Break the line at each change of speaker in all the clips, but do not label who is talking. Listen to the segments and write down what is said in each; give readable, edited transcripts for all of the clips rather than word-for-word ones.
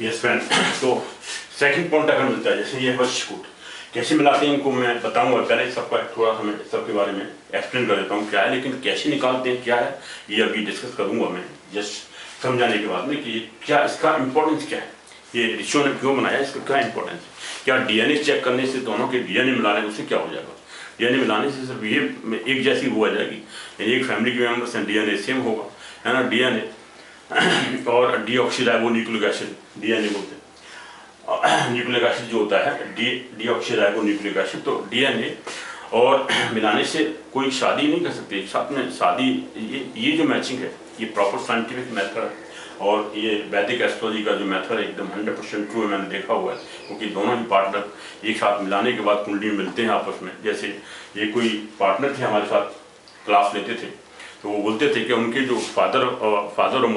Yes friend. तो second point अगर मिलता है, जैसे ये वशीकूट कैसे मिलाते हैं इनको मैं बताऊंगा। पहले सबका थोड़ा सा मैं सबके बारे में एक्सप्लेन कर देता हूँ क्या है, लेकिन कैसे निकालते हैं क्या है ये अभी डिस्कस करूंगा मैं जस्ट समझाने के बाद में कि क्या इसका इंपॉर्टेंस क्या है, ये ऋषियों ने क्यों बनाया, इसका क्या इंपॉर्टेंस है। क्या डीएनए चेक करने से दोनों के डीएनए मिलाने उससे क्या हो जाएगा? डीएनए मिलाने से सिर्फ ये एक जैसी वो आ जाएगी, यानी एक फैमिली के मेंबर्स हैं डीएनए सेम होगा, है ना। डीएनए और डीऑक्सीराइबो न्यूक्लिक एसिड डीएनए बोलते हैं। न्यूक्लिक एसिड जो होता है डीऑक्सीराइबो न्यूक्लिक एसिड, तो डीएनए और मिलाने से कोई शादी नहीं कर सकती साथ में। शादी ये जो मैचिंग है ये प्रॉपर साइंटिफिक मेथड है, और ये वैदिक एस्ट्रोलॉजी का जो मेथड है एकदम 100% ट्रू है, मैंने देखा हुआ है। क्योंकि दोनों ही पार्टनर एक साथ मिलाने के बाद कुंडली में मिलते हैं आपस में। जैसे ये कोई पार्टनर थे हमारे साथ क्लास लेते थे, तो वो बोलते थे कि उनके जो फादर और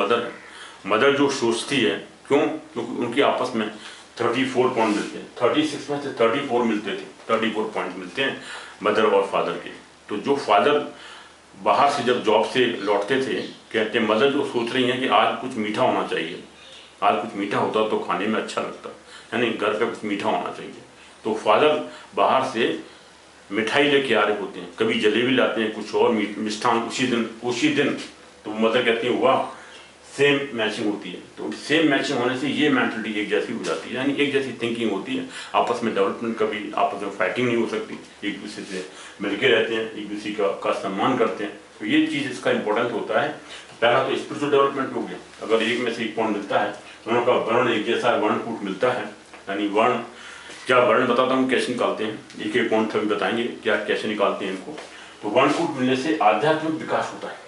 मदर जो सोचती है, क्योंकि उनकी आपस में 34 पॉइंट मिलते हैं, 36 में से 34 मिलते थे, 34 पॉइंट मिलते हैं मदर और फादर के। तो जो फादर बाहर से जब जॉब से लौटते थे, कहते हैं मदर जो सोच रही हैं कि आज कुछ मीठा होना चाहिए, आज कुछ मीठा होता तो खाने में अच्छा लगता, यानी घर पे कुछ मीठा होना चाहिए। तो फादर बाहर से मिठाई लेके आ रहे होते हैं, कभी जलेबी लाते हैं, कुछ और मिष्ठान उसी दिन। तो मदर कहती है वाह सेम मैचिंग होती है। तो सेम मैचिंग होने से ये मेंटलिटी एक जैसी हो जाती है, यानी एक जैसी थिंकिंग होती है। आपस में डेवलपमेंट, कभी आपस में फाइटिंग नहीं हो सकती, एक दूसरे से मिलके रहते हैं, एक दूसरे का सम्मान करते हैं। तो ये चीज़ इसका इंपॉर्टेंट होता है। पहला तो स्पिरिचुअल डेवलपमेंट हो गया, अगर एक में से एक पॉइंट मिलता है, दोनों का वर्ण एक जैसा वर्णकूट मिलता है, यानी वर्ण क्या वर्ण बताता हूँ कैसे निकालते हैं, एक एक पॉइंट कभी बताएंगे क्या कैसे निकालते हैं इनको। तो वर्णकूट मिलने से आध्यात्मिक विकास होता है,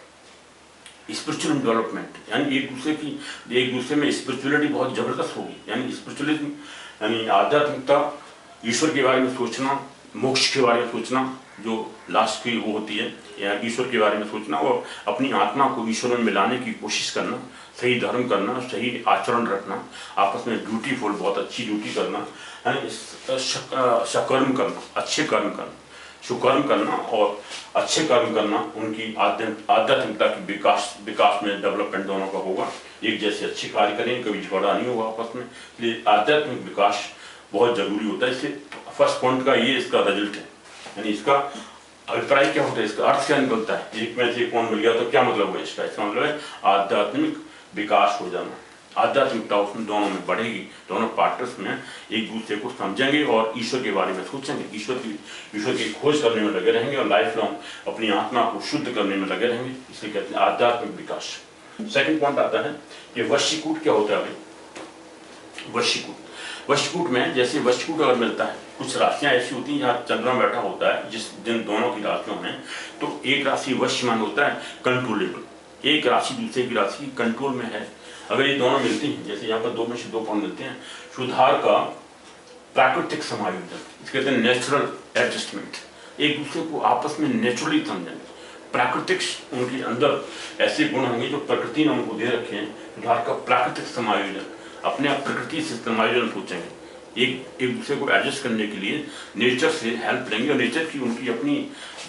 स्पिरिचुअल डेवलपमेंट, यानी एक दूसरे में स्पिरिचुअलिटी बहुत जबरदस्त होगी। यानी स्पिरिचुअलिज्म यानी आध्यात्मिकता, ईश्वर के बारे में सोचना, मोक्ष के बारे में सोचना, जो लास्ट की वो होती है, या ईश्वर के बारे में सोचना और अपनी आत्मा को ईश्वर में मिलाने की कोशिश करना, सही धर्म करना, सही आचरण रखना, आपस में ब्यूटीफुल बहुत अच्छी ड्यूटी करना, यानी सकर्म करना, अच्छे कर्म करना, सुकर्म करना और अच्छे कर्म करना, उनकी आध्यात्मिकता की विकास में डेवलपमेंट दोनों का होगा। एक जैसे अच्छे कार्य करें, कभी झगड़ा नहीं होगा आपस में, इसलिए आध्यात्मिक विकास बहुत जरूरी होता है। इससे फर्स्ट पॉइंट का ये इसका रिजल्ट है, यानी इसका अभिप्राय क्या होता है, इसका अर्थ क्या निकलता है। एक में से एक पॉइंट मिल गया तो क्या मतलब हुआ इसका मतलब है आध्यात्मिक विकास हो जाना। आध्यात्मिकता उसमें दोनों में बढ़ेगी, दोनों पार्टनर्स में एक दूसरे को समझेंगे और ईश्वर के बारे में सोचेंगे, ईश्वर की खोज करने में लगे रहेंगे और लाइफ लॉन्ग अपनी आत्मा को शुद्ध करने में लगे रहेंगे। इसे कहते हैं आध्यात्मिक विकास। सेकंड पॉइंट आता है कि वशीकूट क्या होता है भाई। वशीकूट में जैसे वशीकूट अगर मिलता है, कुछ राशियां ऐसी होती हैं जहाँ चंद्रमा बैठा होता है, जिस दिन दोनों की राशियों में, तो एक राशि वश्यमान होता है कंट्रोलेबल, एक राशि दूसरे की राशि कंट्रोल में है। अगर ये दोनों मिलती हैं, जैसे यहाँ पर 2 में से 2 पॉइंट मिलते हैं, सुधार का प्राकृतिक समायोजन, इसके कहते हैं नेचुरल एडजस्टमेंट, एक दूसरे को आपस में नेचुरली समझेंगे। प्राकृतिक उनके अंदर ऐसे गुण होंगे जो प्रकृति ने उनको दे रखे हैं। सुधार का प्राकृतिक समायोजन, अपने आप प्रकृति से समायोजन सोचेंगे, एक दूसरे को एडजस्ट करने के लिए नेचर से हेल्प लेंगे, और नेचर की उनकी अपनी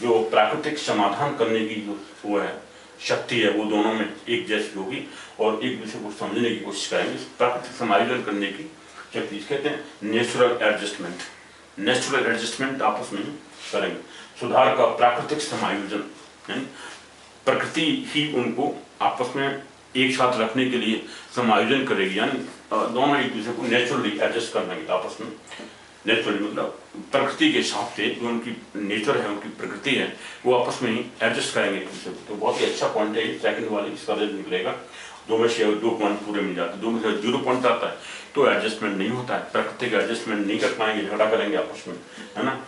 जो प्राकृतिक समाधान करने की जो वो है शक्ति है, वो दोनों में एक जैसी होगी और एक दूसरे को समझने की कोशिश करेंगे। प्राकृतिक समायोजन करने की शक्ति कहते हैं नेचुरल एडजस्टमेंट। नेचुरल एडजस्टमेंट आपस में करेंगे। सुधार का प्राकृतिक समायोजन, प्रकृति ही उनको आपस में एक साथ रखने के लिए समायोजन करेगी, यानी दोनों एक दूसरे को नेचुरली एडजस्ट कर लेंगे आपस में। नेचुरली मतलब प्रकृति के हिसाब से जो उनकी नेचर है, उनकी प्रकृति है, वो आपस में ही एडजस्ट करेंगे एक दूसरे को। तो बहुत ही अच्छा पॉइंट है सेकंड वाले, इसका रिजल्ट निकलेगा। 2 में से 2 पॉइंट पूरे मिल जाते हैं, 2 में से 0 पॉइंट आता है तो एडजस्टमेंट नहीं होता है, प्रकृति का एडजस्टमेंट नहीं कर पाएंगे, झगड़ा करेंगे आपस में, है ना।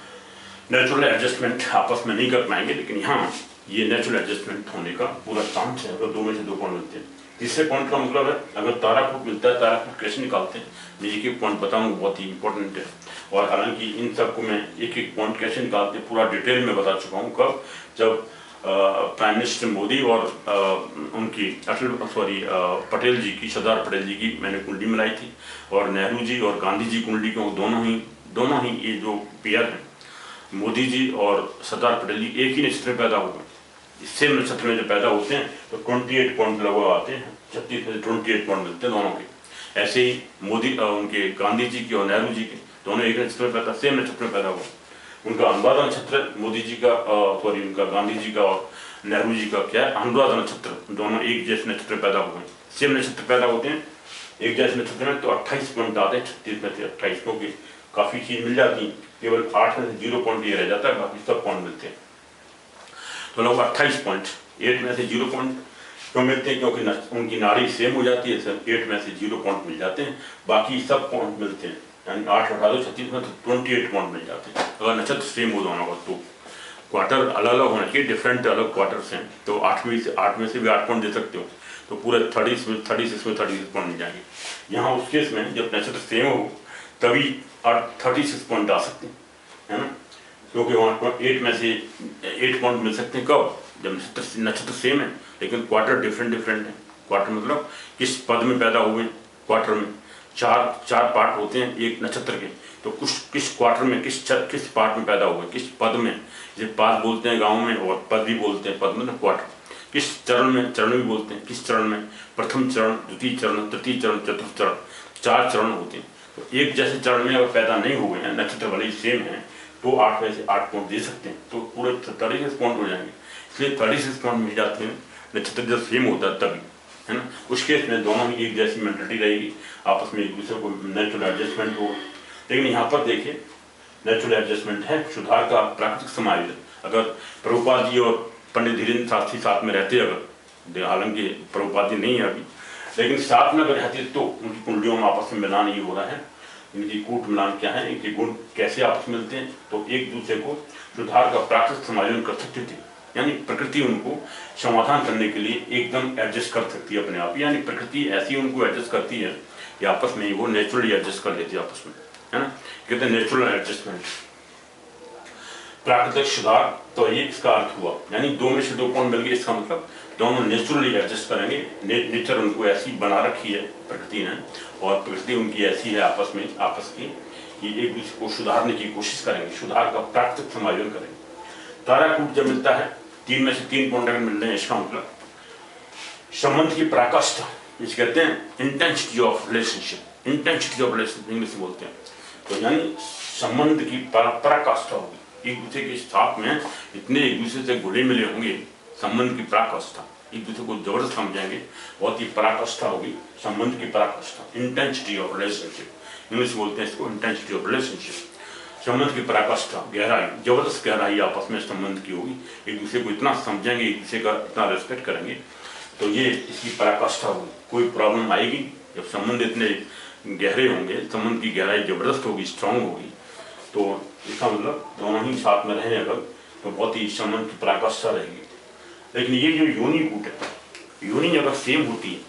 नेचुरल एडजस्टमेंट आपस में नहीं कर पाएंगे, लेकिन यहाँ ये नेचुरल एडजस्टमेंट होने का पूरा चांस है अगर 2 में से 2 पॉइंट मिलते हैं। तीसरे पॉइंट का मतलब है अगर ताराकूट मिलता है, ताराकूट कैसे निकालते हैं, मैं एक पॉइंट बताऊंगा, बहुत ही इंपॉर्टेंट है। और हालांकि इन सबको मैं एक पॉइंट कैसे निकालते हैं पूरा डिटेल में बता चुका हूँ। कब, जब प्राइम मिनिस्टर मोदी और उनकी पटेल जी की, सरदार पटेल जी की मैंने कुंडली मिलाई थी, और नेहरू जी और गांधी जी कुंडली को दोनों ही ये जो पेयर हैं, मोदी जी और सरदार पटेल जी एक ही नक्षत्र में पैदा हुए। सेम नक्षत्र में जब पैदा होते हैं तो 28 पॉइंट लगभग आते हैं, 36 में 28 पॉइंट मिलते हैं दोनों के। ऐसे ही मोदी उनके गांधी जी के और नेहरू जी के दोनों एक नक्षत्र में पैदा, सेम नक्षत्र में पैदा हुआ। उनका अनुराधा नक्षत्र मोदी जी का, सॉरी उनका गांधी जी का और नेहरू जी का क्या है, अनुराधा नक्षत्र, दोनों एक जैसे नक्षत्र में पैदा हुए, सेम नक्षत्र पैदा होते हैं एक जैसे नक्षत्र में, तो 28 पॉइंट आते हैं 36 में से 28 को की काफ़ी चीज़ मिल जाती है, केवल 8 में से 0 पॉइंट ये रह जाता है, बाकी सब पॉइंट मिलते हैं। तो लगभग 28 पॉइंट, 8 में से 0 पॉइंट क्यों मिलते हैं, क्योंकि उनकी नाड़ी सेम हो जाती है, सब 8 में से 0 पॉइंट मिल जाते हैं, बाकी सब पॉइंट मिलते हैं, यानी 8 हटा दो 36 में तो 28 पॉइंट मिल जाते हैं अगर नक्षत्र सेम हो दोनों का। तो क्वार्टर अलग अलग होना चाहिए, डिफरेंट अलग क्वार्टर्स हैं, तो 8 में से भी 8 पॉइंट दे सकते हो, तो पूरे 36 में 36 पॉइंट मिल जाएंगे। यहाँ उस केस में जब नक्षत्र सेम हो तभी 36 पॉइंट आ सकते हैं, है ना, क्योंकि वहाँ 8 में से 8 पॉइंट मिल सकते हैं कब, जब नक्षत्र सेम है लेकिन क्वार्टर डिफरेंट है। क्वार्टर मतलब किस पद में पैदा हुए, क्वार्टर में चार पार्ट होते हैं एक नक्षत्र के, तो किस क्वार्टर में किस पार्ट में पैदा हुए, किस पद में, जैसे पाद बोलते हैं गाँव में और पद भी बोलते हैं, पद में ना क्वार्टर, किस चरण में, चरण भी बोलते हैं, किस चरण में, प्रथम चरण, द्वितीय चरण, तृतीय चरण, चतुर्थ चरण, 4 चरण होते हैं। तो एक जैसे चरण में अगर पैदा नहीं हुए हैं, नक्षत्र भले ही सेम है, तो 8 में से 8 पॉइंट दे सकते हैं, तो पूरे 36 पॉइंट हो जाएंगे। इसलिए 36 पॉइंट मिल जाते हैं नक्षत्र जब सेम होता है तभी, है ना। उस केस में दोनों ही एक जैसी मेंटलिटी रहेगी, आपस में एक दूसरे को नेचुरल एडजस्टमेंट हो। लेकिन यहाँ पर देखिए नेचुरल एडजस्टमेंट है, सुधार का प्राकृतिक समायोजन। अगर प्रभुपाद जी और पंडित धीरेन्द्र शास्त्री साथ में रहते, अगर हालांकि प्रभुपाद जी नहीं है अभी, लेकिन साथ में अगर रहते तो उनकी कुंडलियों में आपस में मिलान ये हो रहा है, इनकी कूट मिलान क्या है, इनके गुण कैसे आपस में मिलते हैं, तो एक दूसरे को सुधार का प्राकृतिक समायोजन कर सकते थे, यानी प्रकृति उनको समाधान करने के लिए एकदम एडजस्ट कर सकती है अपने आप, यानी प्रकृति ऐसी उनको एडजस्ट करती है कि आपस में वो नेचुरली एडजस्ट कर लेती है आपस में, है ना, कहते हैं नेचुरल एडजस्टमेंट, प्राकृतिक सुधार। तो ये इसका अर्थ हुआ, यानी 2 में से 2 पॉइंट मिल गए, इसका मतलब दोनों नेचुरली एडजस्ट करेंगे। नेचर उनको ऐसी बना रखी है प्रकृति ने, और प्रकृति उनकी ऐसी है आपस की कि एक दूसरे को सुधारने की कोशिश करेंगे, सुधार का प्राकृतिक समायोजन करेंगे। ताराकूट जब मिलता है 3 में से 3 पॉइंट अगर मिल रहे हैं, इसका मतलब संबंध की पराकाष्ठा, जिसे कहते हैं intensity of relationship, intensity of relationship English में बोलते हैं। तो यानी संबंध की पराकाष्ठा होगी, एक दूसरे के साथ में इतने एक दूसरे से घुले मिले होंगे, संबंध की पराकाष्ठा, एक दूसरे को जबरदस्त समझेंगे, बहुत ही पराकाष्ठा होगी, संबंध की पराकाष्ठा, इंटेंसिटी ऑफ रिलेशनशिप इंग्लिश बोलते हैं इसको, इंटेंसिटी ऑफ रिलेशनशिप, संबंध की पराकाष्ठा, गहराई, जबरदस्त गहराई आपस में संबंध की होगी, एक दूसरे को इतना समझेंगे, एक दूसरे का इतना रेस्पेक्ट करेंगे, तो ये इसकी पराकाष्ठा होगी। कोई प्रॉब्लम आएगी जब संबंध इतने गहरे होंगे, संबंध की गहराई जबरदस्त होगी, स्ट्रांग होगी, तो इसका मतलब दोनों ही साथ में रहें अगर, तो बहुत ही संबंध की पराकाष्ठा रहेगी। लेकिन ये जो योनि कूट है, योनि अगर सेम होती है,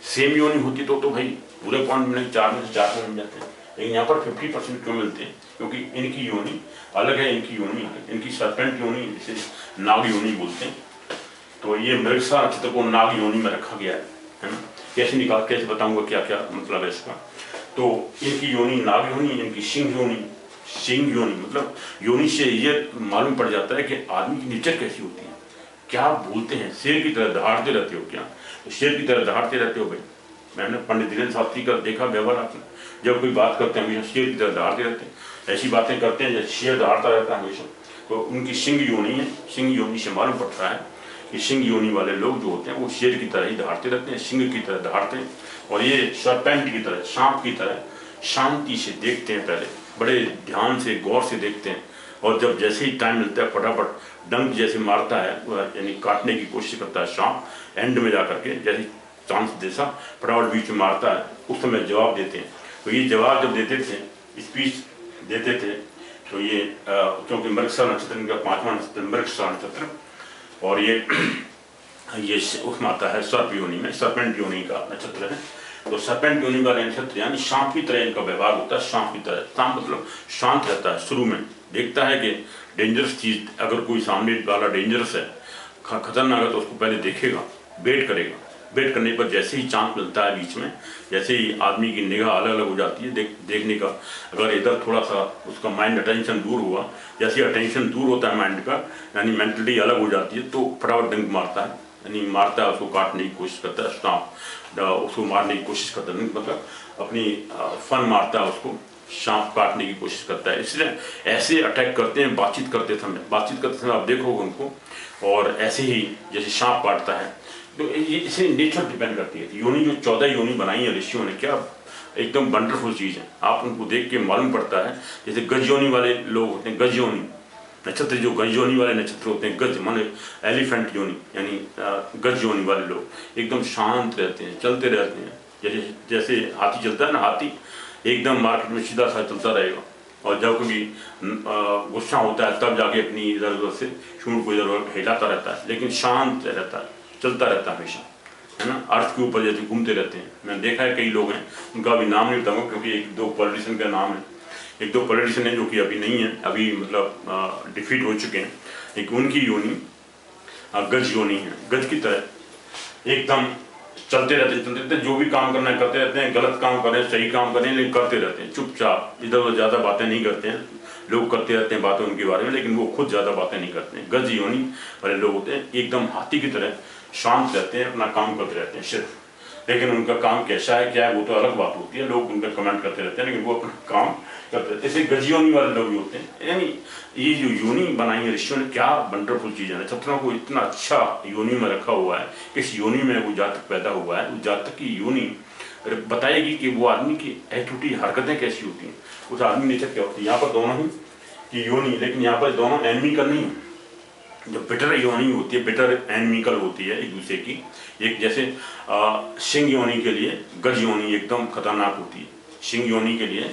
सेम योनि होती तो भाई पूरे पॉइंट मिलेंगे, 4 में से 4 पॉइंट मिल जाते हैं। लेकिन यहाँ पर 50% क्यों मिलते हैं, क्योंकि इनकी योनि अलग है, इनकी योनि अलग, इनकी सर्पेंट योनि जिसे नाग योनि बोलते हैं, तो ये मृगसा नक्षत्र को नाग योनि में रखा गया है ना। कैसे बताऊंगा क्या क्या मतलब है इसका। तो इनकी योनि नाग योनि, इनकी सिंह योनि, सिंह योनि मतलब योनि से ये मालूम पड़ जाता है कि आदमी की नेचर कैसी होती है, क्या बोलते हैं, शेर की तरह दहाड़ते रहते हो क्या, तो शेर की तरह दहाड़ते रहते हो भाई। मैंने पंडित धीरेन्द्र शास्त्री का देखा व्यवहार, आपने जब कोई बात करते हैं हमेशा शेर की तरह दहाड़ते रहते हैं, ऐसी बातें करते हैं जैसे शेर दहाड़ता रहता है हमेशा। तो उनकी सिंह योनि है, सिंह योनि से मालूम पड़ता है कि सिंह योनि वाले लोग जो होते हैं वो शेर की तरह ही दहाड़ते रहते हैं, सिंह की तरह दहाड़ते हैं, और ये सरपेंट की तरह, सांप की तरह शांति से देखते हैं, पहले बड़े ध्यान से गौर से देखते हैं, और जब जैसे ही टाइम मिलता है फटाफट डंक जैसे मारता है, यानी काटने की कोशिश करता है सांप, एंड में जा करके जैसे चांस जैसा फटाफट बीच में मारता है, उस समय जवाब देते हैं। तो ये जवाब जब देते थे, स्पीच देते थे, तो ये क्योंकि मृगशा नक्षत्र इनका 5वां नक्षत्र मृगशा नक्षत्र, और ये उसमें आता है सर्प योनि में, सर्पेंट योनि का नक्षत्र है। तो सर्पेंट योनि वाले नक्षत्र यानी सांप की तरह इनका व्यवहार होता है, सांप की तरह। सांप मतलब शांत रहता है, शुरू में देखता है कि डेंजरस चीज, अगर कोई सामने वाला डेंजरस है, खतरनाक है, तो उसको पहले देखेगा, वेट करेगा, वेट करने पर जैसे ही चांस मिलता है बीच में, जैसे ही आदमी की निगाह अलग अलग हो जाती है देखने का, अगर इधर थोड़ा सा उसका माइंड अटेंशन दूर हुआ, जैसे अटेंशन दूर होता है माइंड का, यानी मेंटली अलग हो जाती है, तो फटाफट डंक मारता है, यानी मारता है, उसको काटने की कोशिश करता है, सांप उसको उसको मारने की कोशिश करता है, मतलब अपनी फन मारता है उसको, सांप काटने की कोशिश करता है। इसलिए ऐसे अटैक करते हैं बातचीत करते समय आप देखोगे उनको, और ऐसे ही जैसे सांप काटता है। तो ये इसे नेचर डिपेंड करती है। योनि जो 14 योनि बनाई है ऋषियों ने, क्या एकदम वंडरफुल चीज़ है। आप उनको देख के मालूम पड़ता है, जैसे गज योनि वाले लोग होते हैं, गज योनि नक्षत्र, जो गज योनि वाले नक्षत्र होते हैं, गज माने एलिफेंट योनि, यानी गज योनि वाले लोग एकदम शांत रहते हैं, चलते रहते हैं। जैसे जैसे हाथी चलता है ना, हाथी एकदम मार्केट में सीधा सा चलता रहेगा, और जब कभी गुस्सा होता है तब जाके अपनी इधर उधर से सूंड को इधर उधर हिलाता रहता है, लेकिन शांत रहता है, चलता रहता है हमेशा, है ना। अर्थ के ऊपर जैसे घूमते रहते हैं। मैंने देखा है कई लोग हैं, उनका अभी नाम नहीं बताऊंगा क्योंकि एक दो पॉलिटिशियन का नाम है, एक दो पॉलिटिशियन है जो कि अभी नहीं है, अभी मतलब डिफीट हो चुके हैं। एक उनकी योनि गज योनि है, गज की तरह एकदम चलते रहते हैं, जो भी काम करना है करते रहते हैं, गलत काम कर रहे हैं सही काम कर रहे हैं, लेकिन करते रहते हैं चुपचाप, इधर उधर ज़्यादा बातें नहीं करते हैं। लोग करते रहते हैं बातें उनके बारे में, लेकिन वो खुद ज़्यादा बातें नहीं करते हैं। गज योनि वाले लोग होते हैं, एकदम हाथी की तरह शांत रहते हैं, अपना काम करते रहते हैं सिर्फ। लेकिन उनका काम कैसा है क्या है वो तो अलग बात होती है, लोग उन पर कमेंट करते रहते हैं, लेकिन वो अपना काम करते रहते हैं। ऐसे गज योनि वाले लोग भी होते हैं। यानी ये जो योनि बनाई है ऋषियों ने, क्या वंडरफुल चीज़ है। नक्षत्रों को इतना अच्छा योनि में रखा हुआ है, इस योनि में वो जातक पैदा हुआ है, उस जातक की योनि बताएगी कि वो आदमी की एक्टिविटी हरकतें कैसी होती हैं, उस आदमी नेचर क्या होती है। यहाँ पर दोनों ही की योनि, लेकिन यहाँ पर दोनों एनिमिकल नहीं है। जो बिटर योनि होती है, बिटर एनिमिकल होती है एक दूसरे की। एक जैसे सिंह योनि के लिए गज योनि एकदम खतरनाक होती है। सिंह योनि के लिए,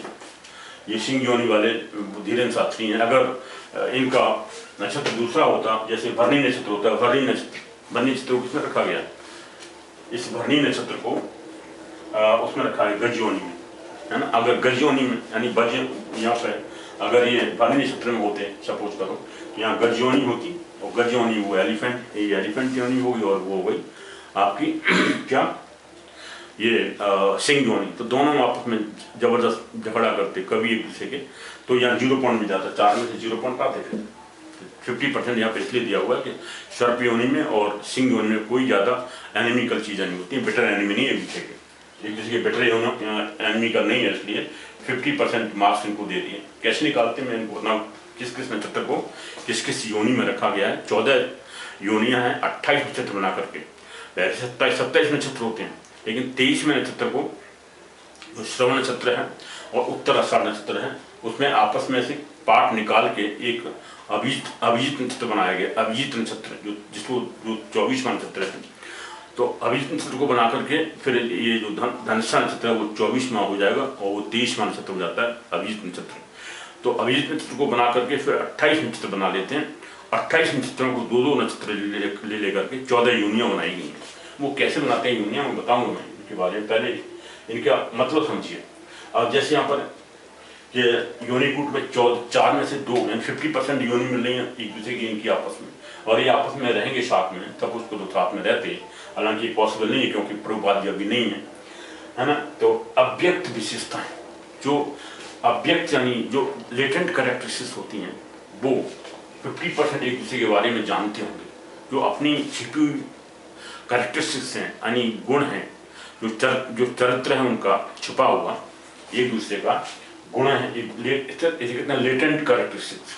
ये सिंह योनि वाले धीरेन्द्र शास्त्री हैं। अगर इनका नक्षत्र दूसरा होता, जैसे भरणी नक्षत्र होता है, भरणी नक्षत्र को किसमें रखा गया, इस भरणी नक्षत्र को उसमें रखा है गज योनि में, है ना। अगर गज योनि में यानी बज यहाँ पे अगर ये भरणी नक्षत्र में होते, सपोज करो तो यहाँ गज योनि होती, और गज योनि वो एलिफेंट, ये एलिफेंट योनि होगी, और वो हो गई आपकी क्या ये सिंह योनि। तो दोनों आपस में जबरदस्त झगड़ा करते कभी एक दूसरे के। तो यहाँ 0 पॉइंट मिल जाता, 4 में से 0 पॉइंट आते थे। 50% यहाँ पे इसलिए दिया हुआ है कि सर्प योनि में और सिंह योनि में कोई ज़्यादा एनिमिकल चीज़ें नहीं होती, बेटर एनिमी नहीं है एक दूसरे के, एक दूसरे के बेटर एनिमिकल नहीं है, इसलिए 50% मार्क्स इनको दे दिए। कैसे निकालते हैं मैं इनको ना, किस किस नक्षत्र को किस किस योनि में रखा गया है। 14 योनियाँ हैं 28 नक्षत्र बना करके, वैसे 27 नक्षत्र होते हैं, लेकिन 23वें नक्षत्र को जो श्रवण नक्षत्र है और उत्तर आषाढ़ नक्षत्र है, उसमें आपस में से पार्ट निकाल के एक अभिजीत नक्षत्र बनाया गया। अभिजीत नक्षत्र जो 24वां नक्षत्र है, तो अभिजीत नक्षत्र को बना करके फिर ये जो धनुषा नक्षत्र है वो 24वां हो जाएगा, और वो 23वां नक्षत्र हो जाता है अभिजीत नक्षत्र। तो अभिजीत नक्षत्र को बना करके फिर 28 नक्षत्र बना लेते हैं। 28 नक्षत्रों को 2-2 नक्षत्र ले करके 14 योनियाँ बनाई गई हैं। वो कैसे बनाते हैं योनियाँ मैं बताऊंगा, मैं इनके बारे में, पहले इनका मतलब समझिए। अब जैसे यहाँ पर कि योनिकूट में 4 में से 2 यानी 50% योनि मिल रही है एक दूसरे की इनकी आपस में, और ये आपस में रहेंगे साथ में, तब उसको तो साथ में रहते हैं। हालांकि पॉसिबल नहीं है क्योंकि प्रभुपाद अभी नहीं है ना। तो अव्यक्त विशेषताएं, जो अव्यक्त यानी जो लेटेंट कैरेक्टरिस्टिक्स होती हैं, वो 50% एक दूसरे के बारे में जानते होंगे। जो अपनी छिपी हुई कैरेक्टरिस्टिक्स हैं यानी गुण हैं, जो चरित्र है उनका छुपा हुआ एक दूसरे का गुण है, कितना लेटेंट कैरेक्टरिस्टिक्स,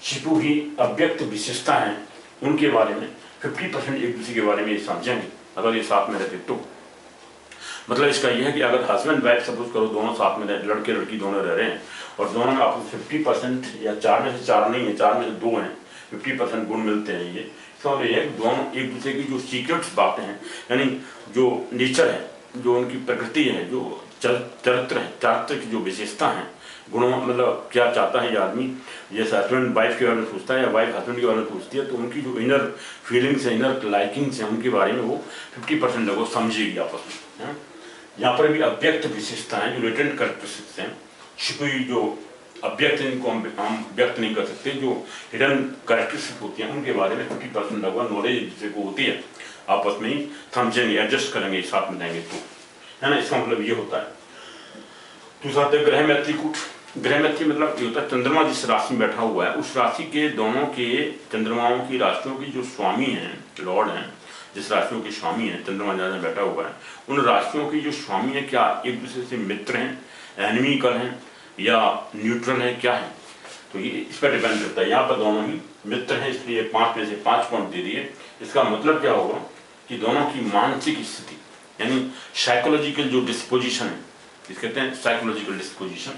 छिपी हुई अव्यक्त विशेषता हैं, उनके बारे में 50% एक दूसरे के बारे में समझेंगे अगर ये साथ में रहते। तो मतलब इसका यह है कि अगर हस्बैंड वाइफ सपोज करो दोनों साथ में रहे, लड़के लड़की दोनों रह रहे हैं, और दोनों में आपको 50% या 4 में से 4 नहीं है, 4 में से 2 हैं, 50% गुण मिलते हैं। ये समझ ये दोनों एक दूसरे की जो सीक्रेट्स बातें हैं, यानी जो नेचर है, जो उनकी प्रकृति है, जो चरित्र है, चरित्र की जो विशेषता है, गुणों मतलब क्या चाहता है ये आदमी, जैसे हस्बैंड वाइफ के बारे में पूछता है या वाइफ हस्बैंड के बारे में पूछती है, तो उनकी जो इनर फीलिंग्स है, इनर लाइकिंग्स हैं, उनके बारे में वो 50% लोगों समझेगी आपस में। यहाँ पर भी अव्यक्त विशेषताएं जो लेटेंट कैरेक्टरिस्टिक्स हैं, छिपी जो अव्यक्त, इनको हम व्यक्त नहीं कर सकते, जो हिडन कैरेक्टरिस्टिक्स होती हैं, उनके बारे में 50% लगभग नॉलेज एक दूसरे को होती है, आपस में ही समझेंगे, एडजस्ट करेंगे, साथ में जाएंगे, तो है ना। इसका मतलब ये होता है। दूसरा होता है ग्रह मैत्री कूट। ग्रह मैत्री मतलब ये होता है चंद्रमा जिस राशि में बैठा हुआ है, उस राशि के दोनों के चंद्रमाओं की राशियों की जो स्वामी हैं, लॉर्ड हैं, जिस राशियों के स्वामी हैं, चंद्रमा जहाँ जहाँ बैठा हुआ है, उन राशियों की जो स्वामी है क्या एक दूसरे से मित्र हैं, एनिमिकल हैं या न्यूट्रल हैं, क्या है? तो ये इस पर डिपेंड करता है। यहाँ पर दोनों ही मित्र हैं, इसलिए 5 में से 5 पॉइंट दे दिए। इसका मतलब क्या होगा कि दोनों की मानसिक स्थिति यानी साइकोलॉजिकल जो डिस्पोजिशन है, जिसे कहते हैं साइकोलॉजिकल डिस्पोजिशन,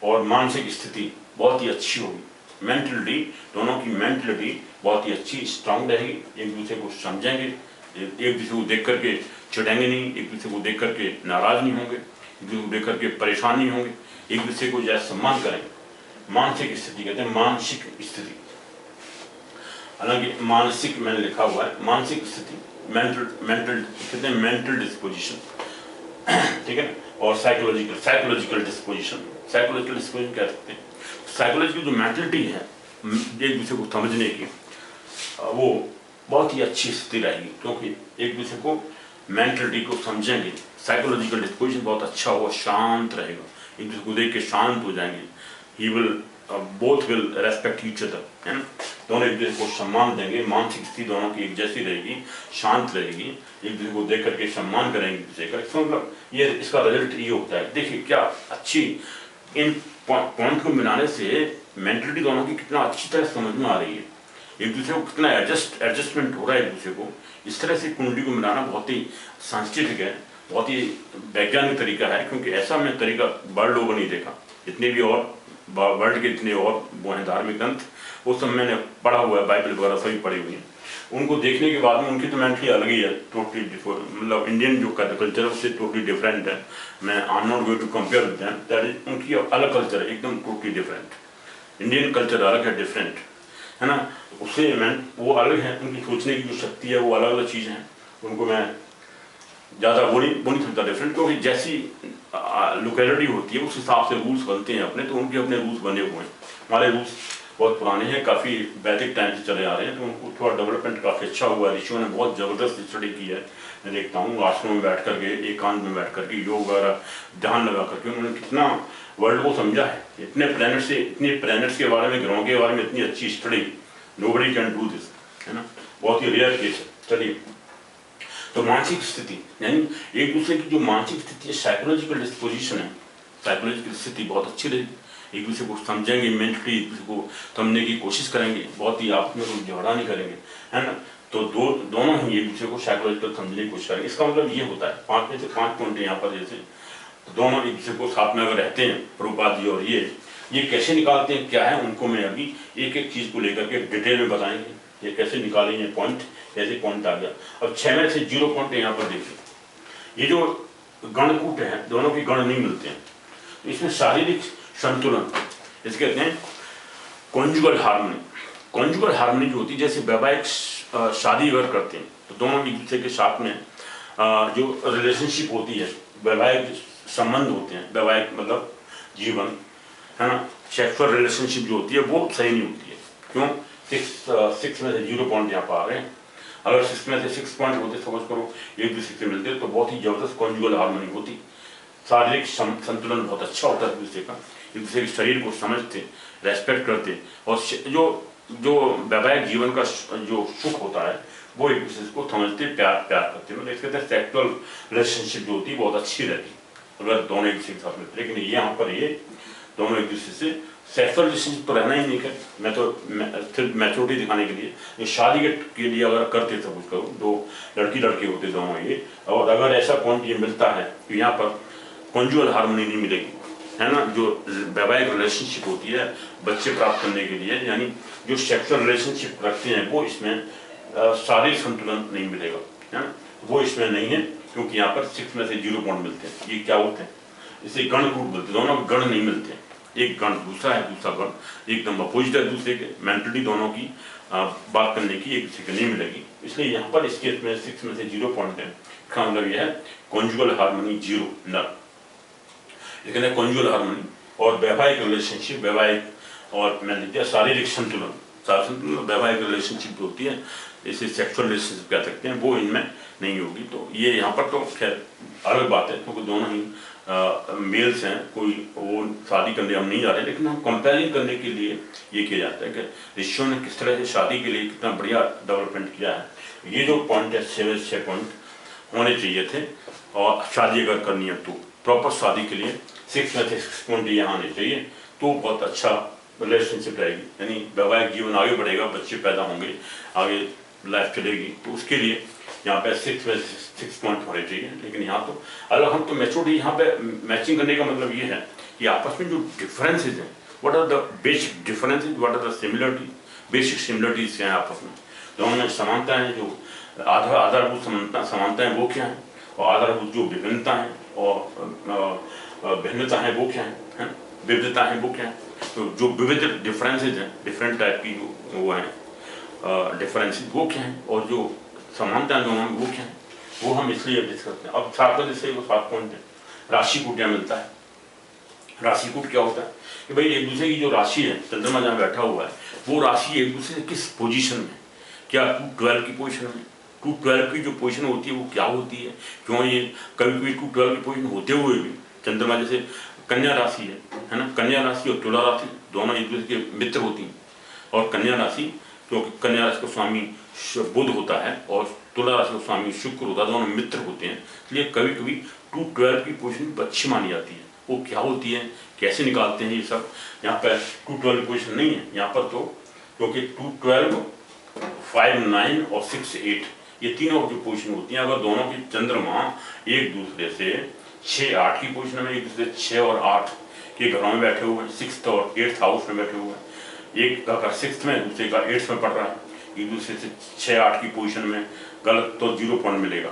और मानसिक स्थिति बहुत ही अच्छी होगी। मेंटलिटी, दोनों की मेंटलिटी बहुत ही अच्छी स्ट्रांग रहेगी, एक दूसरे को समझेंगे, एक दूसरे को देख करके चिढ़ेंगे नहीं, एक दूसरे को देख करके नाराज नहीं होंगे, एक दूसरे को देख करके परेशान नहीं होंगे, एक दूसरे को जैसे सम्मान करेंगे। मानसिक स्थिति कहते हैं मानसिक स्थिति, हालांकि मानसिक मैंने लिखा हुआ है, मानसिक स्थिति मेंटल कहते हैं मेंटल डिस्पोजिशन, ठीक है। और साइकोलॉजिकल डिस्पोजिशन कह सकते हैं। साइकोलॉजिकल जो मेंटलिटी है एक दूसरे को समझने की, वो बहुत ही अच्छी स्थिति रहेगी, क्योंकि एक दूसरे को मेंटलिटी को समझेंगे। साइकोलॉजिकल डिस्पोजिशन बहुत अच्छा होगा, शांत रहेगा, एक दूसरे को देख के शांत हो जाएंगे। He will both will respect each other, है ना, दोनों एक दूसरे को सम्मान देंगे। मानसिक स्थिति दोनों की एक जैसी रहेगी, शांत रहेगी, एक दूसरे को देख करके सम्मान करेंगे दूसरे का। इसका मतलब ये इसका रिजल्ट ये होता है। देखिए क्या अच्छी, इन पॉइंट को मिलाने से मेंटलिटी दोनों की कितना अच्छी तरह समझ में आ रही है, एक दूसरे को कितना एडजस्टमेंट हो रहा है एक दूसरे को। इस तरह से कुंडली को मिलाना बहुत ही साइंटिफिक है, बहुत ही वैज्ञानिक तरीका है, क्योंकि ऐसा मैं तरीका वर्ल्ड ओवर नहीं देखा। जितने भी और वर्ल्ड के इतने और वो हैं धार्मिक ग्रंथ, वो सब मैंने पढ़ा हुआ है, बाइबल वगैरह सभी पढ़ी हुई है। उनको देखने के बाद में उनकी तो मेंटली अलग ही है, टोटली मतलब इंडियन जो कल्चर है उससे टोटली डिफरेंट है। मैं I am not going to compare with them, that is उनकी अलग कल्चर है, एकदम टोटली डिफरेंट। इंडियन कल्चर अलग है, डिफरेंट है ना, उससे मैं वो अलग है, उनकी सोचने की जो शक्ति है वो अलग अलग चीज़ है। उनको मैं ज़्यादा वो नहीं समझता डिफरेंट, क्योंकि जैसी लोकेलिटी होती है उस हिसाब से रूल्स बनते हैं अपने, तो उनके अपने रूल्स बने हुए हैं। हमारे रूल्स बहुत पुराने हैं, काफ़ी वैदिक टाइम से चले आ रहे हैं, तो उनको थोड़ा डेवलपमेंट काफ़ी अच्छा हुआ है। ऋषियों ने बहुत ज़बरदस्त स्टडी की है। मैं देखता हूँ आश्रम में बैठ करके, एकांत में बैठ करके, योग वगैरह ध्यान लगा करके उन्होंने कितना वर्ल्ड को समझा है। इतने प्लैनेट्स के बारे में, ग्रहों के बारे में इतनी अच्छी study, nobody can do this, है ना, बहुत ही रेयर केस है। चलिए, तो मानसिक स्थिति यानी एक दूसरे की जो मानसिक स्थिति है, साइकोलॉजिकल डिस्पोजिशन है, साइकोलॉजिकल स्थिति बहुत अच्छी रहेगी। एक दूसरे को समझेंगे, मेंटली एक दूसरे को समझने की कोशिश करेंगे, बहुत ही आपस में कोई झगड़ा नहीं करेंगे, है ना। तो दोनों ही एक दूसरे को साइकोलॉजिकल समझने की कोशिश करेंगे। इसका मतलब ये होता है 5 में से 5 पॉइंट यहाँ पर, जैसे तो दोनों एक दूसरे को साथ में अगर रहते हैं, प्रभुपाद जी और ये कैसे निकालते हैं, क्या है, उनको मैं अभी एक एक चीज़ को लेकर के डिटेल में बताएंगे, ये कैसे निकालेंगे पॉइंट, कैसे पॉइंट आ गया। अब 6 में से 0 पॉइंट यहाँ पर देखिए, ये जो गणकूट है, दोनों के गण नहीं मिलते हैं, तो इसमें शारीरिक संतुलन, इसे कहते हैं कॉन्जुगल हार्मनी। कॉन्जुगल हार्मनी जो होती है, जैसे वैवाहिक शादी अगर करते हैं तो दोनों एक दूसरे के साथ में जो रिलेशनशिप होती है, वैवाहिक संबंध होते हैं, वैवाहिक मतलब जीवन, है ना, सेक्सुअल रिलेशनशिप जो होती है वो सही नहीं होती है। क्यों? 6 में से 0 पॉइंट यहाँ पर आ रहे हैं। अगर 6 में से 6 पॉइंट होते, सपोज करो एक दूसरे से मिलते, तो बहुत ही जबरदस्त कॉन्जुगल हार्मनी होती, शारीरिक संतुलन बहुत अच्छा होता है एक दूसरे का, एक दूसरे के शरीर को समझते, रेस्पेक्ट करते, और जो वैवाहिक जीवन का जो सुख होता है वो एक दूसरे को समझते, प्यार करते, मतलब इसके कहते हैं सेक्सुअल रिलेशनशिप जो होती है बहुत अच्छी रहती है अगर दोनों एक दूसरे के साथ मिलते। लेकिन यहाँ पर ये दोनों एक दूसरे से सेक्सुअल रिलेशनशिप तो रहना ही नहीं कर, मैं तो सिर्फ मैच्योरिटी दिखाने के लिए, ये शादी के लिए अगर करते सब कुछ करो, 2 लड़के होते दोनों ये, और अगर ऐसा पॉइंट ये मिलता है तो यहाँ पर कॉन्जुगल हार्मनी नहीं मिलेगी, है ना। जो वैवाहिक रिलेशनशिप होती है बच्चे प्राप्त करने के लिए, यानी जो सेक्सुअल रिलेशनशिप रखते हैं, वो इसमें शारीरिक संतुलन नहीं मिलेगा, है ना, वो इसमें नहीं है, क्योंकि यहाँ पर 6 में से 0 पॉइंट मिलते हैं। ये क्या होते हैं, इसे गणकूट बोलते हैं, दोनों गण नहीं मिलते हैं, एक गण दूसरा है, दूसरा गण एकदम अपोजिट है दूसरे के, मेंटली दोनों की बात करने की एक दूसरे को नहीं मिलेगी। इसलिए यहाँ पर इस केस में 6 में से 0 पॉइंट है। इसका मतलब यह है कॉन्जुगल हार्मनी 0, नर, लेकिन कॉन्जुगल हार्मनी और वैवाहिक रिलेशनशिप, वैवाहिक और मैं लिख दिया शारीरिक संतुलन, वैवाहिक रिलेशनशिप जो होती है, इसे सेक्सुअल रिलेशनशिप कह सकते हैं, वो इनमें नहीं होगी। तो ये यहाँ पर तो खैर अलग बात है, क्योंकि दोनों ही मेल्स हैं, कोई वो शादी करने हम नहीं जा रहे, लेकिन हम कंपेयरिंग करने के लिए ये किया जाता है कि ऋषियों ने किस तरह से शादी के लिए कितना बढ़िया डेवलपमेंट किया है। ये जो पॉइंट है 6 पॉइंट होने चाहिए थे, और शादी अगर करनी है तो प्रॉपर शादी के लिए 6 में से 6 पॉइंट यहाँ आने चाहिए, तो बहुत अच्छा रिलेशनशिप रहेगी, यानी वैवाहिक जीवन आगे बढ़ेगा, बच्चे पैदा होंगे, आगे लाइफ चलेगी। तो उसके लिए यहाँ पे 6 में 6 पॉइंट होने चाहिए। लेकिन यहाँ तो अलग हम तो मैच्योरिटी यहाँ पे मैचिंग करने का मतलब ये है कि आपस में जो डिफरेंसेज हैं, what are the basic differences, what are the similarity, basic similarities क्या हैं आपस में, दोनों में समानता है, जो आधारभूत समानता है वो क्या है, और आधारभूत जो विभिन्नता है और भिन्नता है वो क्या है, विविधता है वो क्या है। तो जो विविध डिफरेंसेज हैं, डिफरेंट टाइप की जो वो हैं डिफरेंसेज वो क्या है, और जो समानता है दोनों में वो क्या है, वो हम इसलिए डिस्कस करते हैं। अब 7 पॉइंट है, राशिकूट क्या मिलता है। राशिकूट क्या होता है कि भाई एक दूसरे की जो राशि है, चंद्रमा जहाँ बैठा हुआ है, वो राशि एक दूसरे से किस पोजीशन में, क्या 212 की पोजीशन में, 212 की जो पोजीशन होती है वो क्या होती है, क्यों ये कभी कभी 212 की पोजीशन होते हुए भी चंद्रमा जैसे कन्या राशि है ना, कन्या राशि और तुला राशि दोनों एक दूसरे के मित्र होती हैं, और कन्या राशि क्योंकि कन्या राशि का स्वामी बुध होता है और तुला राशि का स्वामी शुक्र होता है, दोनों मित्र होते हैं, इसलिए कभी कभी 212 की पोजीशन अच्छी मानी जाती है। वो क्या होती है, कैसे निकालते हैं, ये सब यहाँ पर 212 पोजीशन नहीं है यहाँ पर, तो क्योंकि 212, 5, 9 और 6, 8 ये तीनों जो पोजीशन होती हैं, अगर दोनों की चंद्रमा एक दूसरे से 6, 8 की पोजीशन में, एक दूसरे 6 और 8 के घरों में बैठे हुए हैं, 6th और 8th हाउस में बैठे हुए हैं, एक अगर 6th में दूसरे का 8th में पड़ रहा है, एक दूसरे से 6, 8 की पोजीशन में गलत तो 0 पॉइंट मिलेगा,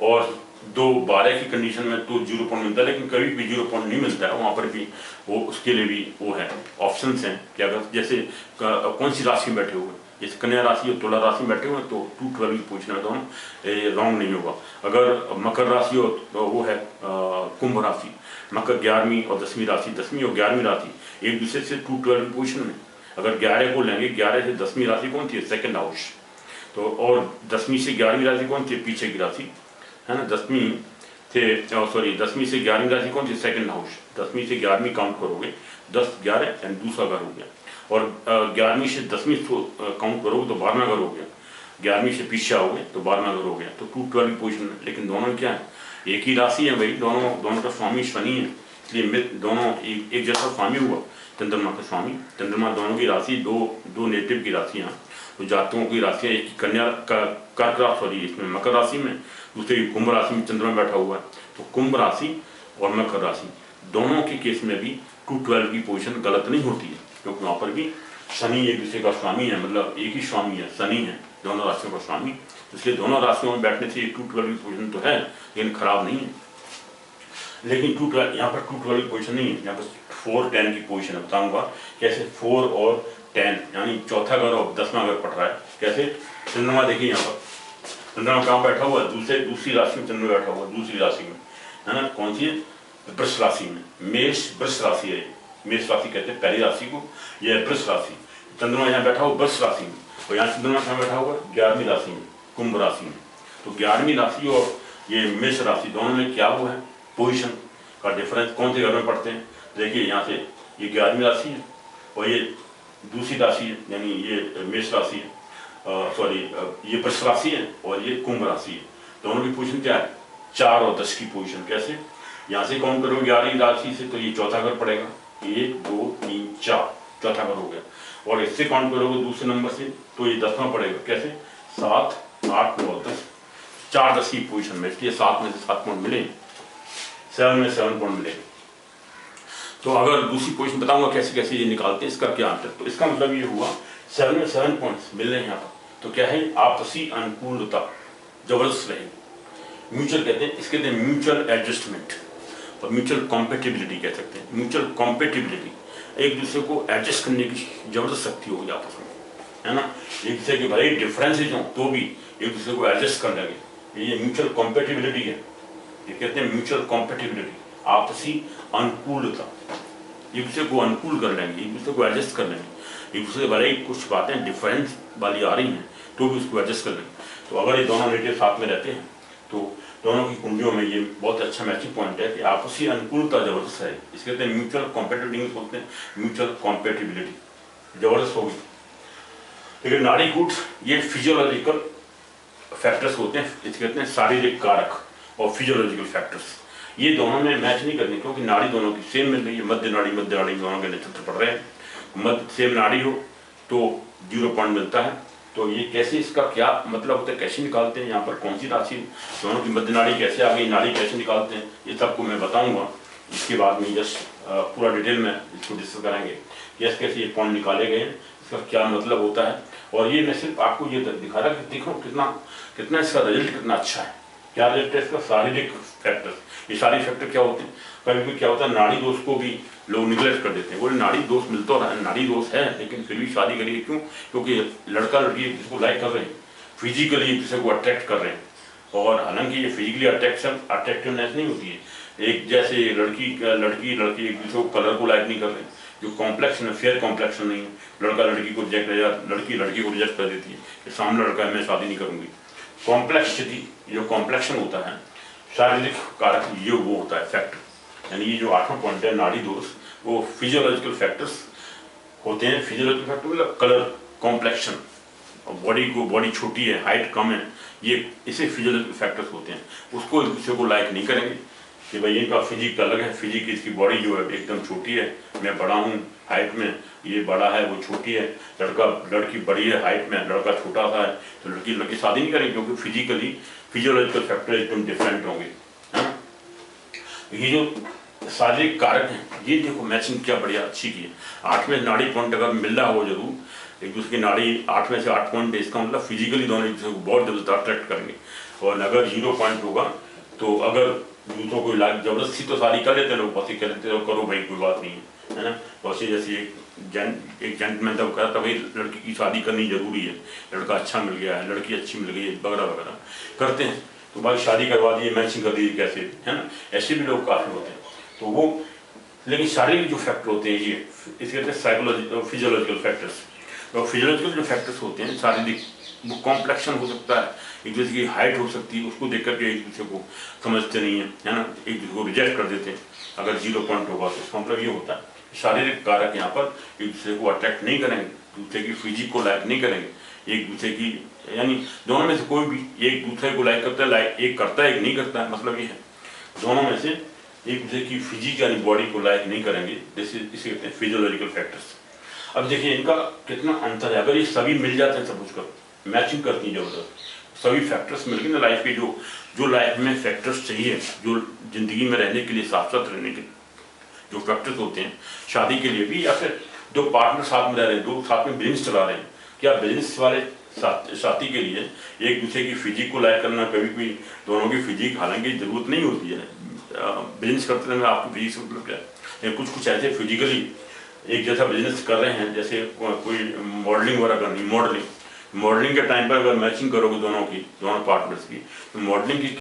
और 2, 12 की कंडीशन में तो 0 पॉइंट मिलता है, लेकिन कभी भी 0 पॉइंट नहीं मिलता है, वहाँ पर भी वो उसके लिए भी वो है ऑप्शंस हैं कि अगर जैसे कौन सी राशि में बैठे हुए हैं, जैसे कन्या राशि और तुला राशि में बैठे हुए हैं तो 212 की पोजीशन में दोनों रॉन्ग नहीं होगा। अगर मकर राशि और वो है कुंभ राशि, मकर 11वीं और 10वीं राशि, 10वीं और 11वीं राशि एक दूसरे से 212 की पोजीशन में, अगर 11 को लेंगे, 11 से 10वीं राशि कौन थी, सेकंड हाउस, तो और 10वीं से 11वीं राशि कौन थी, पीछे की राशि है ना, 10वीं से 11वीं राशि कौन सी, सेकंड हाउस, 10वीं से 11वीं काउंट करोगे 10, 11 एंड दूसरा घर हो गया, और 11वीं से 10वीं काउंट करोगे तो 12वां घर हो गया, 11वीं से पीछे आओगे तो 12वां घर हो गया, तो 212 की पोजीशन में। लेकिन दोनों क्या है, एक ही राशि है भाई, दोनों का स्वामी शनि है, इसलिए दोनों एक जैसा स्वामी हुआ, चंद्रमा का स्वामी, चंद्रमा दोनों की राशि दो नेटिव की राशियाँ, तो जातकों की राशियाँ, एक की कन्या का कर्क राशि, इसमें मकर राशि में, दूसरे की कुंभ राशि में चंद्रमा बैठा हुआ है, तो कुंभ राशि और मकर राशि दोनों के केस में भी 212 की पोजीशन गलत नहीं होती है, क्योंकि वहाँ पर भी शनि एक दूसरे का स्वामी है, मतलब एक ही स्वामी है, शनि है दोनों राशियों का स्वामी, इसलिए दोनों राशियों में बैठने से 212 की पोजीशन तो है, लेकिन खराब नहीं है। लेकिन 212 यहाँ पर 212 की पोजीशन नहीं है, यहाँ पर 4, 10 की पोजीशन बताऊंगा कैसे, 4 और 10 यानी चौथा घर और 10वां घर पड़ रहा है, कैसे, चंद्रमा देखिए यहाँ पर चंद्रमा कहाँ बैठा हुआ है, दूसरी राशि में चंद्रमा बैठा हुआ है, दूसरी राशि में है ना, कौन सी है, वृष राशि में, मेष वृष राशि है, मेष राशि कहते हैं पहली राशि को, यह वृष राशि, चंद्रमा यहाँ बैठा हुआ वृष राशि में, और यहाँ चंद्रमा कहाँ बैठा हुआ 11वीं राशि में, कुंभ राशि में, तो 11वीं राशि और ये मेष राशि दोनों में क्या हुआ है, पोजिशन का डिफरेंस कौन से घर में पढ़ते हैं, देखिए यहाँ से ये 11वीं राशि है और ये दूसरी राशि है, यानी ये मेष राशि है, ये वृष राशि है और ये कुंभ राशि है, दोनों की पोजीशन क्या है, 4 और 10 की पोजीशन, कैसे, यहाँ से काउंट करोगे 11वीं राशि से तो ये चौथा घर पड़ेगा, 1, 2, 3, 4 चौथा घर हो गया, और इससे काउंट करोगे दूसरे नंबर से तो ये 10वां पड़ेगा, कैसे, 7, 8, 9, 10, 4, 10 की पोजीशन में, इसलिए 7 में से 7 पॉइंट मिले, 7 में 7 पॉइंट मिले। तो अगर दूसरी पोजीशन बताऊंगा कैसे कैसे ये निकालते हैं, इसका क्या आंसर, तो इसका मतलब ये हुआ 7 में 7 पॉइंट्स मिल रहे हैं यहाँ पर, तो क्या है, आपसी अनुकूलता जबरदस्त रहेगी, म्यूचुअल कहते हैं, इसके कहते हैं म्यूचुअल एडजस्टमेंट और म्यूचुअल कॉम्पेटिबिलिटी कह सकते हैं, म्यूचुअल कॉम्पेटिबिलिटी, एक दूसरे को एडजस्ट करने की जबरदस्त शक्ति होगी आपस में, है ना, एक दूसरे के भले डिफरेंसेज हों तो भी एक दूसरे को एडजस्ट कर लेंगे, ये म्यूचुअल कॉम्पेटिबिलिटी है, ये कहते हैं म्यूचुअल कॉम्पेटिबिलिटी, आपसी अनुकूलता, एक दूसरे को अनुकूल कर लेंगे, एक दूसरे को एडजस्ट कर लेंगे, एक दूसरे भले ही कुछ बातें डिफरेंस वाली आ रही हैं तो भी उसको एडजस्ट कर लेंगे। तो अगर ये दोनों नेटिव साथ में रहते हैं तो दोनों की कुंडलियों में ये बहुत अच्छा मैचिंग पॉइंट है कि आपसी अनुकूलता जबरदस्त है। इसके कहते हैं म्यूचुअल कॉम्पेटिटिव बोलते हैं, म्यूचुअल कॉम्पेटिबिलिटी जबरदस्त होगी। लेकिन नाड़ी कूट ये फिजियोलॉजिकल फैक्टर्स होते हैं, इसके कहते हैं शारीरिक कारक और फिजियोलॉजिकल फैक्टर्स। ये दोनों में मैच नहीं करनी, क्योंकि नाड़ी दोनों की सेम मिल रही है, मध्य नाड़ी दोनों के नक्षत्र पड़ रहे हैं, मध्य सेम नाड़ी हो तो 0 पॉइंट मिलता है। तो ये कैसे, इसका क्या मतलब होता है, कैसे निकालते हैं, यहाँ पर कौन सी राशि दोनों की मध्य नाड़ी कैसे आ गई, नाड़ी कैसे निकालते हैं, ये सबको मैं बताऊंगा। इसके बाद में जस्ट पूरा डिटेल में इसको डिस्कस करेंगे, कैसे कैसे ये पॉइंट निकाले गए हैं, इसका क्या मतलब होता है। और ये मैं सिर्फ आपको ये दिखा रहा कि देखो कितना इसका रिजल्ट कितना अच्छा है। क्या रिजल्ट है इसका, शारीरिक फैक्टर। ये शारीरिक फैक्टर क्या होते हैं, कभी भी क्या होता है नाड़ी दोष को भी लोग निगलेक्ट कर देते हैं, बोले नाड़ी दोष मिलता रहा है, नाड़ी दोष है लेकिन फिर भी शादी करिए, क्यों, क्योंकि लड़का लड़की एक दूसरे को लाइक कर रहे हैं, फिजिकली एक दूसरे को अट्रैक्ट कर रहे हैं। और हालांकि ये फिजिकली अट्रैक्टिवनेस नहीं होती है, एक जैसे लड़की एक दूसरे को कलर को लाइक नहीं कर रहे हैं, जो कॉम्प्लेक्शन है फेयर कॉम्प्लेक्शन नहीं है, लड़का लड़की को रिजेक्ट, लड़की को रिजेक्ट कर देती है कि सामने लड़का है मैं शादी नहीं करूंगी। कॉम्प्लेक्सिटी, जो कॉम्प्लेक्शन होता है शारीरिक कारक, ये वो होता है फैक्टर। यानी ये जो 8वां पॉइंट है नाड़ी दोष, वो फिजियोलॉजिकल फैक्टर्स होते हैं। फिजियोलॉजिकल फैक्टर मतलब कलर, कॉम्प्लेक्शन, बॉडी छोटी है, हाइट कम है, ये इसे फिजियोलॉजिकल फैक्टर्स होते हैं। उसको एक दूसरे को लाइक नहीं करेंगे कि भाई इनका फिजिक अलग है, फिजिक इसकी बॉडी जो है एकदम छोटी है, मैं बड़ा हूँ हाइट में, ये बड़ा है वो छोटी है, लड़की बड़ी है हाइट में, लड़का छोटा सा है, तो लड़की शादी नहीं करेंगे, क्योंकि फिजिकली फिजियोलॉजिकल फैक्टर एकदम डिफरेंट होंगे। ये जो शारीरिक कारक हैं, ये देखो मैचिंग क्या बढ़िया अच्छी की है। 8वें नाड़ी पॉइंट अगर मिल रहा हो जरूर, एक दूसरे की नाड़ी 8 में से 8 पॉइंट है, इसका मतलब फिजिकली दोनों एक दूसरे को बहुत जल्द अट्रैक्ट करेंगे। और अगर 0 पॉइंट होगा तो अगर दूसरों को जबरदस्ती तो शादी कर लेते हैं लोग, बस कह लेते करो भाई कोई बात नहीं है ना। वैसे जैसे एक जेंटलमैन तब कहता भाई लड़की की शादी करनी जरूरी है, लड़का अच्छा मिल गया है, लड़की अच्छी मिल गई है, वगैरह वगैरह करते हैं, तो भाई शादी करवा दिए, मैचिंग कर दीजिए, कैसे, है ना। ऐसे भी लोग काफी होते हैं। तो वो लेकिन शारीरिक जो फैक्टर होते हैं ये इसके कहते हैं साइकोलॉजिकल फिजियोलॉजिकल फैक्टर्स। तो फिजियोलॉजिकल जो फैक्टर्स होते हैं शारीरिक, वो कॉम्प्लेक्शन हो सकता है, एक दूसरे की हाइट हो सकती है, उसको देख करके एक दूसरे को समझते नहीं है ना, एक दूसरे को रिजेक्ट कर देते हैं। अगर 0 पॉइंट होगा तो इसका मतलब ये होता है शारीरिक कारक यहाँ पर एक दूसरे को अट्रैक्ट नहीं करेंगे, दूसरे की फिजिक को लाइक नहीं करेंगे, एक दूसरे की, यानी दोनों में से कोई भी एक दूसरे को लाइक करता है, एक करता है एक नहीं करता है, मतलब ये है दोनों में से एक दूसरे की फिजिक यानी बॉडी को लाइक नहीं करेंगे, जैसे इसे कहते हैं फिजियोलॉजिकल फैक्टर्स। अब देखिए इनका कितना अंतर है, अगर ये सभी मिल जाते हैं, सब कुछ मैचिंग करती है जबरदस्त, सभी फैक्टर्स मिल गए ना लाइफ के, जो लाइफ में फैक्टर्स चाहिए, जो जिंदगी में रहने के लिए, साथ साथ रहने के जो फैक्टर्स होते हैं, शादी के लिए भी, या फिर जो पार्टनर साथ में रह रहे हैं, दो साथ में बिजनेस चला रहे हैं, क्या बिजनेस वाले साथी के लिए एक दूसरे की फिजिक को लाइक करना, कभी कोई दोनों की फिजिक हालांकि जरूरत नहीं होती है, बिजनेस करते समय आपकी फिजिक से मतलब क्या है, कुछ ऐसे फिजिकली एक जैसा बिजनेस कर रहे हैं, जैसे कोई मॉडलिंग वगैरह करनी, मॉडलिंग के टाइम पर अगर मैचिंग करोगे दोनों पार्टनर्स की, तो मॉडलिंग की